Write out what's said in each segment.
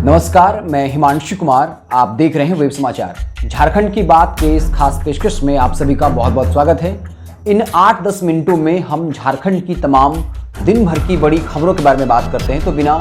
नमस्कार, मैं हिमांशु कुमार। आप देख रहे हैं वेब समाचार। झारखंड की बात के इस खास पेशकश में आप सभी का बहुत बहुत स्वागत है। इन 8-10 मिनटों में हम झारखंड की तमाम दिन भर की बड़ी खबरों के बारे में बात करते हैं। तो बिना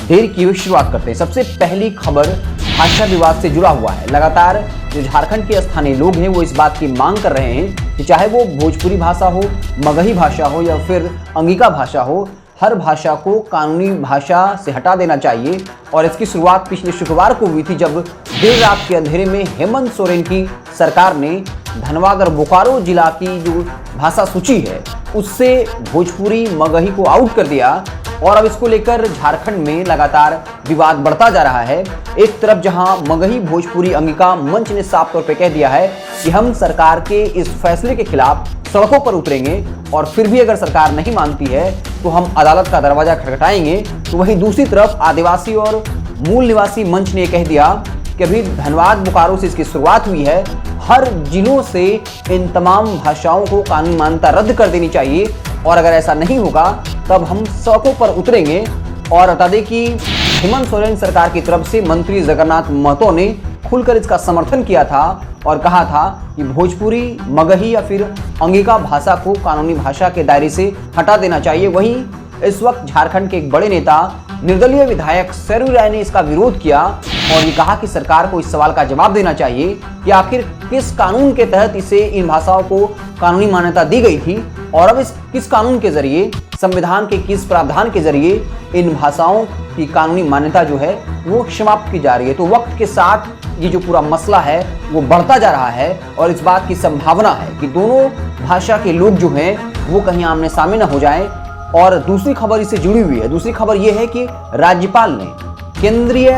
देर किए शुरुआत करते हैं। सबसे पहली खबर भाषा विवाद से जुड़ा हुआ है। लगातार जो झारखंड के स्थानीय लोग हैं वो इस बात की मांग कर रहे हैं कि चाहे वो भोजपुरी भाषा हो, मगही भाषा हो या फिर अंगिका भाषा हो, हर भाषा को कानूनी भाषा से हटा देना चाहिए। और इसकी शुरुआत पिछले शुक्रवार को हुई थी, जब देर रात के अंधेरे में हेमंत सोरेन की सरकार ने धनबाद और बोकारो जिला की जो भाषा सूची है उससे भोजपुरी मगही को आउट कर दिया। और अब इसको लेकर झारखंड में लगातार विवाद बढ़ता जा रहा है। एक तरफ जहां मगही भोजपुरी अंगिका मंच ने साफ तौर पे कह दिया है कि हम सरकार के इस फैसले के खिलाफ सड़कों पर उतरेंगे और फिर भी अगर सरकार नहीं मानती है तो हम अदालत का दरवाजा खटखटाएंगे, तो वहीं दूसरी तरफ आदिवासी और मूल निवासी मंच ने कह दिया कि अभी धनबाद बोकारो से इसकी शुरुआत हुई है, हर जिलों से इन तमाम भाषाओं को कानूनी मान्यता रद्द कर देनी चाहिए और अगर ऐसा नहीं होगा तब हम सड़कों पर उतरेंगे। और बता दें कि हेमंत सोरेन सरकार की तरफ से मंत्री जगन्नाथ महतो ने खुलकर इसका समर्थन किया था और कहा था कि भोजपुरी, मगही या फिर अंगिका भाषा को कानूनी भाषा के दायरे से हटा देना चाहिए। वहीं इस वक्त झारखंड के एक बड़े नेता निर्दलीय विधायक सरयू राय ने इसका विरोध किया और ये कहा कि सरकार को इस सवाल का जवाब देना चाहिए कि आखिर किस कानून के तहत इसे इन भाषाओं को कानूनी मान्यता दी गई थी और अब इस किस कानून के जरिए, संविधान के किस प्रावधान के जरिए इन भाषाओं की कानूनी मान्यता जो है वो समाप्त की जा रही है। तो वक्त के साथ ये जो पूरा मसला है वो बढ़ता जा रहा है और इस बात की संभावना है कि दोनों भाषा के लोग जो हैं वो कहीं आमने सामने न हो जाएं। और दूसरी खबर इससे जुड़ी हुई है। दूसरी खबर ये है कि राज्यपाल ने केंद्रीय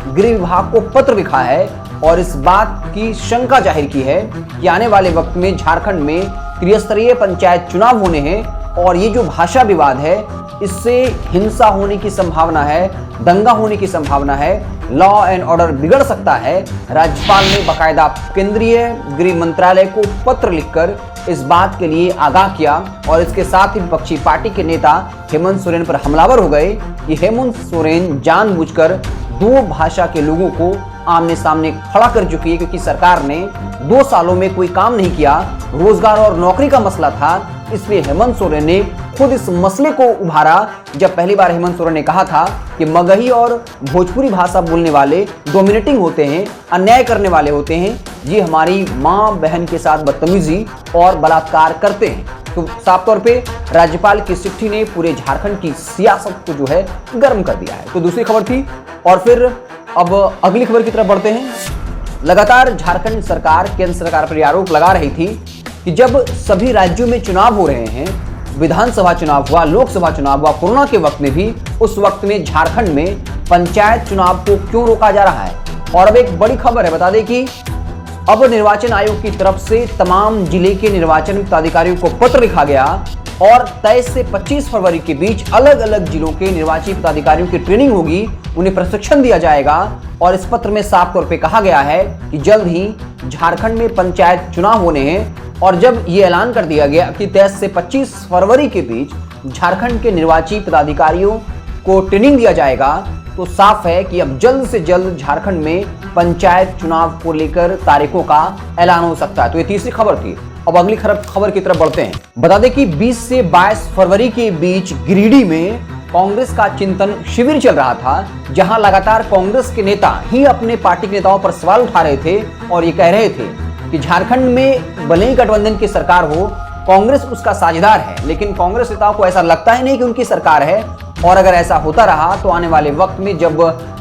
गृह विभाग को पत्र लिखा है और इस बात की शंका जाहिर की है कि आने वाले वक्त में झारखंड में त्रिस्तरीय पंचायत चुनाव होने हैं और ये जो भाषा विवाद है इससे हिंसा होने की संभावना है, दंगा होने की संभावना है, लॉ एंड ऑर्डर बिगड़ सकता है। राज्यपाल ने बाकायदा केंद्रीय गृह मंत्रालय को पत्र लिखकर इस बात के लिए आगाह किया और इसके साथ ही विपक्षी पार्टी के नेता हेमंत सोरेन पर हमलावर हो गए कि हेमंत सोरेन जानबूझकर दो भाषा के लोगों को आमने सामने खड़ा कर चुकी है, क्योंकि सरकार ने 2 सालों में कोई काम नहीं किया, रोजगार और नौकरी का मसला था। इसलिए हेमंत सोरेन ने खुद इस मसले को उभारा। जब पहली बार हेमंत सोरेन ने कहा था कि मगही और भोजपुरी भाषा बोलने वाले डोमिनेटिंग होते हैं, अन्याय करने वाले होते हैं, ये हमारी माँ बहन के साथ बदतमीजी और बलात्कार करते हैं। तो साफ तौर पे राज्यपाल की चिट्ठी ने पूरे झारखंड की सियासत को जो है गर्म कर दिया है। तो दूसरी खबर थी और फिर अब अगली खबर की तरफ बढ़ते हैं। लगातार झारखंड सरकार केंद्र सरकार पर आरोप लगा रही थी कि जब सभी राज्यों में चुनाव हो रहे हैं, विधानसभा चुनाव हुआ, लोकसभा चुनाव हुआ, कोरोना के वक्त में भी, उस वक्त में झारखंड में पंचायत चुनाव को क्यों रोका जा रहा है। और अब एक बड़ी खबर है, बता दें कि अब निर्वाचन आयोग की तरफ से तमाम जिले के निर्वाचन पदाधिकारियों को पत्र लिखा गया और 23 से 25 फरवरी के बीच अलग अलग जिलों के निर्वाची पदाधिकारियों की ट्रेनिंग होगी, उन्हें प्रशिक्षण दिया जाएगा। और इस पत्र में साफ तौर पे कहा गया है कि जल्द ही झारखंड में पंचायत चुनाव होने हैं और जब ये ऐलान कर दिया गया कि 23 से 25 फरवरी के बीच झारखंड के निर्वाची पदाधिकारियों को ट्रेनिंग दिया जाएगा, तो साफ है कि अब जल्द से जल्द झारखंड में पंचायत चुनाव को लेकर तारीखों का ऐलान हो सकता है। तो ये तीसरी खबर थी। अब अगली खबर की तरफ बढ़ते हैं। बता दें कि 20 से 22 फरवरी के बीच गिरिडीह में कांग्रेस का चिंतन शिविर चल रहा था, जहां लगातार कांग्रेस के नेता ही अपने पार्टी के नेताओं पर सवाल उठा रहे थे और ये कह रहे थे कि झारखंड में भले ही गठबंधन की सरकार हो, कांग्रेस उसका साझेदार है, लेकिन कांग्रेस नेताओं को ऐसा लगता ही नहीं कि उनकी सरकार है। और अगर ऐसा होता रहा तो आने वाले वक्त में जब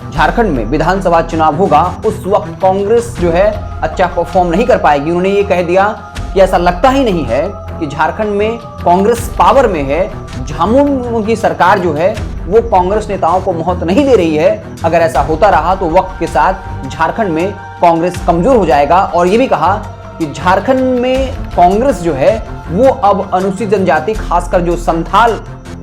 झारखंड में विधानसभा चुनाव होगा उस वक्त कांग्रेस जो है अच्छा परफॉर्म नहीं कर पाएगी। उन्होंने ये कह दिया कि ऐसा लगता ही नहीं है कि झारखंड में कांग्रेस पावर में है। झामुमो की सरकार जो है वो कांग्रेस नेताओं को मोहत नहीं दे रही है। अगर ऐसा होता रहा तो वक्त के साथ झारखंड में कांग्रेस कमजोर हो जाएगा। और ये भी कहा कि झारखंड में कांग्रेस जो है वो अब अनुसूचित जनजाति, खासकर जो संथाल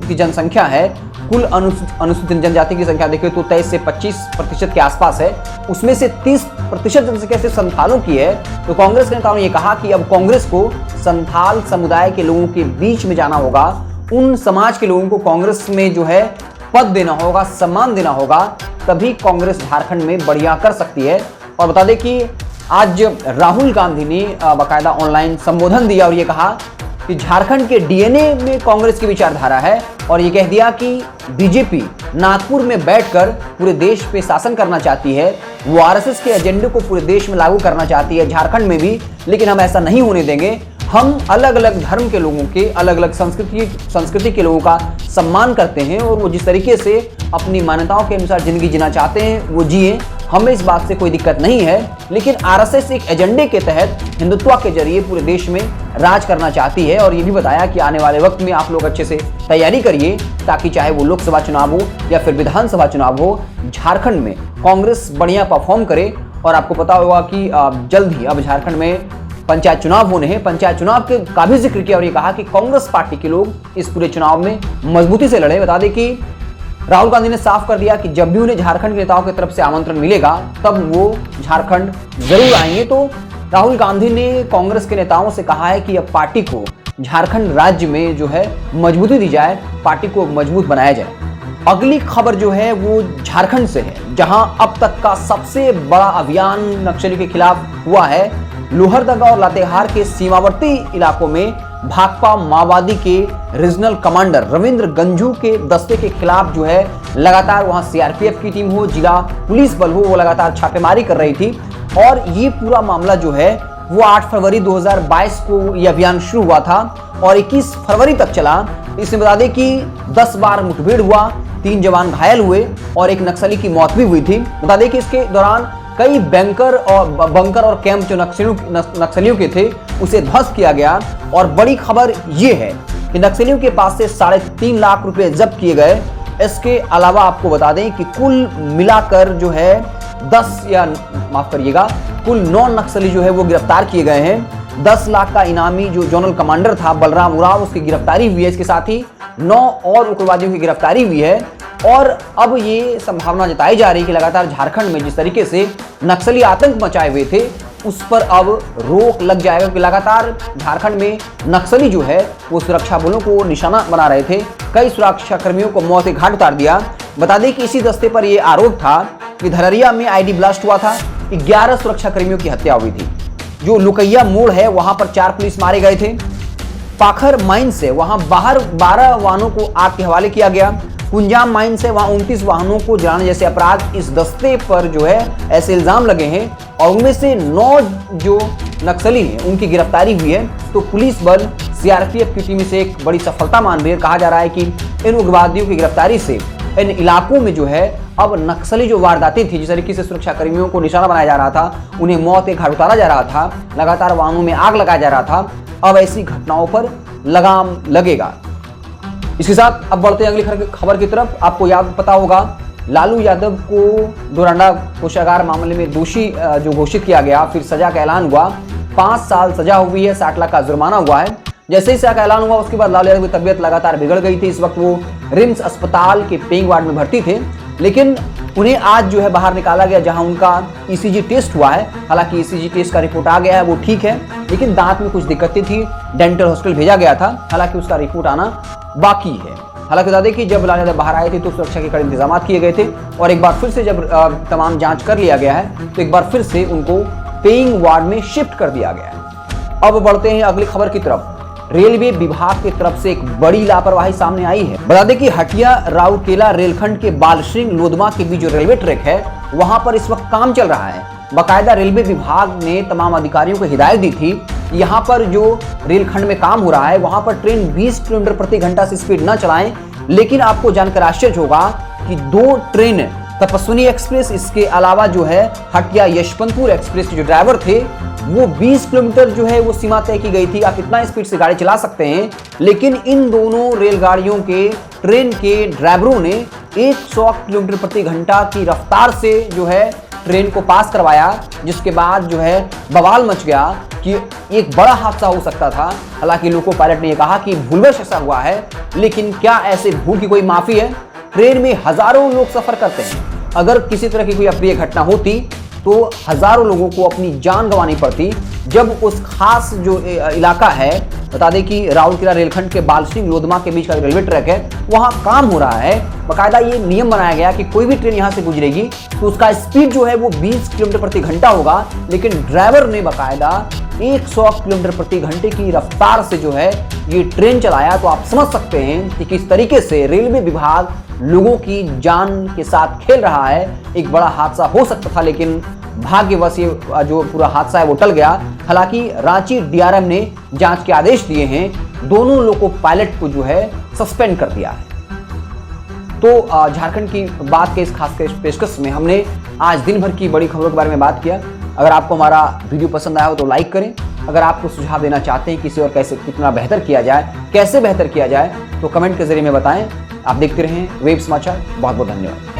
की जनसंख्या है, कुल अनुसूचित जनजाति की संख्या देखें तो 23 से 25% के आसपास है, उसमें से 30% जनसंख्या सिर्फ संथालों की है। तो कांग्रेस नेताओं ने यह कहा कि अब कांग्रेस को संथाल समुदाय के लोगों के बीच में जाना होगा, उन समाज के लोगों को कांग्रेस में जो है पद देना होगा, सम्मान देना होगा, तभी कांग्रेस झारखंड में बढ़िया कर सकती है। और बता दें कि आज राहुल गांधी ने बाकायदा ऑनलाइन संबोधन दिया और ये कहा कि झारखंड के डीएनए में कांग्रेस की विचारधारा है और ये कह दिया कि बीजेपी नागपुर में बैठकर पूरे देश पे शासन करना चाहती है, वो आरएसएस के एजेंडे को पूरे देश में लागू करना चाहती है, झारखंड में भी, लेकिन हम ऐसा नहीं होने देंगे। हम अलग अलग धर्म के लोगों के, अलग अलग संस्कृति के लोगों का सम्मान करते हैं और वो जिस तरीके से अपनी मान्यताओं के अनुसार जिंदगी जीना चाहते हैं वो जिए, हमें इस बात से कोई दिक्कत नहीं है। लेकिन आरएसएस एक एजेंडे के तहत हिंदुत्व के जरिए पूरे देश में राज करना चाहती है और ये भी बताया कि आने वाले वक्त में आप लोग अच्छे से तैयारी करिए, ताकि चाहे वो लोकसभा चुनाव हो या फिर विधानसभा चुनाव हो, झारखंड में कांग्रेस बढ़िया परफॉर्म करे। और आपको पता होगा कि जल्द ही अब झारखंड में पंचायत चुनाव होने हैं। पंचायत चुनाव के का भी जिक्र किया और ये कहा कि कांग्रेस पार्टी के लोग इस पूरे चुनाव में मजबूती से लड़े। बता दें कि राहुल गांधी ने साफ कर दिया कि जब भी उन्हें झारखंड के नेताओं की तरफ से आमंत्रण मिलेगा तब वो झारखंड जरूर आएंगे। तो राहुल गांधी ने कांग्रेस के नेताओं से कहा है कि अब पार्टी को झारखंड राज्य में जो है मजबूती दी जाए, पार्टी को मजबूत बनाया जाए। अगली खबर जो है वो झारखंड से है, जहां अब तक का सबसे बड़ा अभियान नक्सली के खिलाफ हुआ है। लोहरदगा और लातेहार के सीमावर्ती इलाकों में भाकपा माओवादी के रीजनल कमांडर रविंद्र गंजू के दस्ते के खिलाफ जो है लगातार वहां सीआरपीएफ की टीम हो, जिला पुलिस बल हो, वो लगातार छापेमारी कर रही थी। और ये पूरा मामला जो है वो 8 फरवरी 2022 को यह अभियान शुरू हुआ था और 21 फरवरी तक चला। इसमें बता दें कि 10 बार मुठभेड़ हुआ, 3 जवान घायल हुए और एक नक्सली की मौत भी हुई थी। बता दें कि इसके दौरान कई बंकर और कैंप जो नक्सलियों के थे उसे ध्वस्त किया गया। और बड़ी खबर ये है कि नक्सलियों के पास से 3.5 लाख रुपए जब्त किए गए। इसके अलावा आपको बता दें कि कुल मिलाकर जो है 9 नक्सली जो है वो गिरफ्तार किए गए हैं। 10 लाख का इनामी जो जोनल कमांडर था बलराम उरांव, उसकी गिरफ्तारी हुई है। इसके साथ ही 9 और उग्रवादियों की गिरफ्तारी हुई है। और अब ये संभावना जताई जा रही है कि लगातार झारखंड में जिस तरीके से नक्सली आतंक मचाए हुए थे उस पर अब रोक लग जाएगा, क्योंकि लगातार झारखंड में नक्सली जो है वो सुरक्षा बलों को निशाना बना रहे थे। कई सुरक्षा कर्मियों को मौत के घाट उतार दिया। बता दें कि इसी दस्ते पर यह आरोप था कि धररिया में आईडी ब्लास्ट हुआ था, 11 सुरक्षा कर्मियों की हत्या हुई थी। जो लुकैया मोड़ है वहां पर 4 पुलिस मारे गए थे। पाखर माइन से वहां बाहर 12 वाहनों को आग के हवाले किया गया। कुंजाम माइन से वहां 29 वाहनों को जलाने जैसे अपराध इस दस्ते पर जो है ऐसे इल्जाम लगे हैं और उनमें से 9 जो नक्सली हैं उनकी गिरफ्तारी हुई है। तो पुलिस बल सीआरपीएफ की टीम से एक बड़ी सफलता मान रही है। कहा जा रहा है कि इन उग्रवादियों की गिरफ्तारी से इन इलाकों में जो है अब नक्सली जो वारदातें थी, जिस तरीके से सुरक्षा कर्मियों को निशाना बनाया जा रहा था, उन्हें मौत के घाट उतारा जा रहा था, लगातार वाहनों में आग लगाया जा रहा था, अब ऐसी घटनाओं पर लगाम लगेगा। इसके साथ अब बढ़ते हैं अगली खबर की तरफ। आपको पता होगा लालू यादव को डोरंडा कोषागार मामले में दोषी जो घोषित किया गया, फिर सजा का ऐलान हुआ। 5 साल सजा हुई है, 60 लाख का जुर्माना हुआ है। जैसे ही सजा का ऐलान हुआ उसके बाद लालू यादव की तबीयत लगातार बिगड़ गई थी। इस वक्त वो रिम्स अस्पताल के पेइंग वार्ड में भर्ती थे, लेकिन उन्हें आज जो है बाहर निकाला गया, जहां उनका ईसीजी टेस्ट हुआ है। हालांकि ईसीजी टेस्ट का रिपोर्ट आ गया है, वो ठीक है, लेकिन दांत में कुछ दिक्कतें थी, डेंटल हॉस्पिटल भेजा गया था। हालांकि उसका रिपोर्ट आना बाकी है। हालांकि बता दें कि जब लालू यादव बाहर आए थे तो सुरक्षा के कड़े इंतजाम किए गए थे और एक बार फिर से जब तमाम जांच कर लिया गया है तो एक बार फिर से उनको पेइंग वार्ड में शिफ्ट कर दिया गया है। अब बढ़ते हैं अगली खबर की तरफ। रेलवे विभाग की तरफ से एक बड़ी लापरवाही सामने आई है। बता दें कि हटिया राउरकेला रेलखंड के बालश्रिंग लोधमा के बीच जो रेलवे ट्रैक है वहां पर इस वक्त काम चल रहा है। बाकायदा रेलवे विभाग ने तमाम अधिकारियों को हिदायत दी थी, यहाँ पर जो रेलखंड में काम हो रहा है वहां पर ट्रेन 20 किलोमीटर प्रति घंटा से स्पीड न चलाएं। लेकिन आपको जानकर आश्चर्य होगा कि 2 ट्रेन तपस्विनी एक्सप्रेस, इसके अलावा जो है हटिया यशवंतपुर एक्सप्रेस के जो ड्राइवर थे वो 20 किलोमीटर जो है वो सीमा तय की गई थी। आप इतना स्पीड से गाड़ी चला सकते हैं, लेकिन इन दोनों रेलगाड़ियों के ट्रेन के ड्राइवरों ने 100 किलोमीटर प्रति घंटा की रफ्तार से जो है ट्रेन को पास करवाया, जिसके बाद जो है बवाल मच गया कि एक बड़ा हादसा हो सकता था। हालांकि लोको पायलट ने यह कहा कि भूलवश ऐसा हुआ है, लेकिन क्या ऐसे भूल की कोई माफी है? ट्रेन में हजारों लोग सफर करते हैं, अगर किसी तरह की कोई अप्रिय घटना होती तो हजारों लोगों को अपनी जान गंवानी पड़ती जब उस खास जो इलाका है, बता दें कि राउरकेला रेलखंड के बालसिंह लोधमा के बीच का रेलवे ट्रैक है, वहां काम हो रहा है। बाकायदा ये नियम बनाया गया कि कोई भी ट्रेन यहां से गुजरेगी तो उसका स्पीड जो है वो 20 किलोमीटर प्रति घंटा होगा, लेकिन ड्राइवर ने बाकायदा 100 किलोमीटर प्रति घंटे की रफ्तार से जो है ये ट्रेन चलाया। तो आप समझ सकते हैं कि किस तरीके से रेलवे विभाग लोगों की जान के साथ खेल रहा है। एक बड़ा हादसा हो सकता था, लेकिन भाग्यवश ये जो पूरा हादसा है वो टल गया। हालांकि रांची डीआरएम ने जांच के आदेश दिए हैं, दोनों लोको पायलट को जो है सस्पेंड कर दिया है। तो झारखंड की बात के इस खास पेशकश में हमने आज दिन भर की बड़ी खबरों के बारे में बात किया। अगर आपको हमारा वीडियो पसंद आया हो तो लाइक करें। अगर आपको सुझाव देना चाहते हैं किसी और कैसे कितना बेहतर किया जाए, कैसे बेहतर किया जाए, तो कमेंट के जरिए में बताएं। आप देखते रहें वेब समाचार। बहुत बहुत धन्यवाद।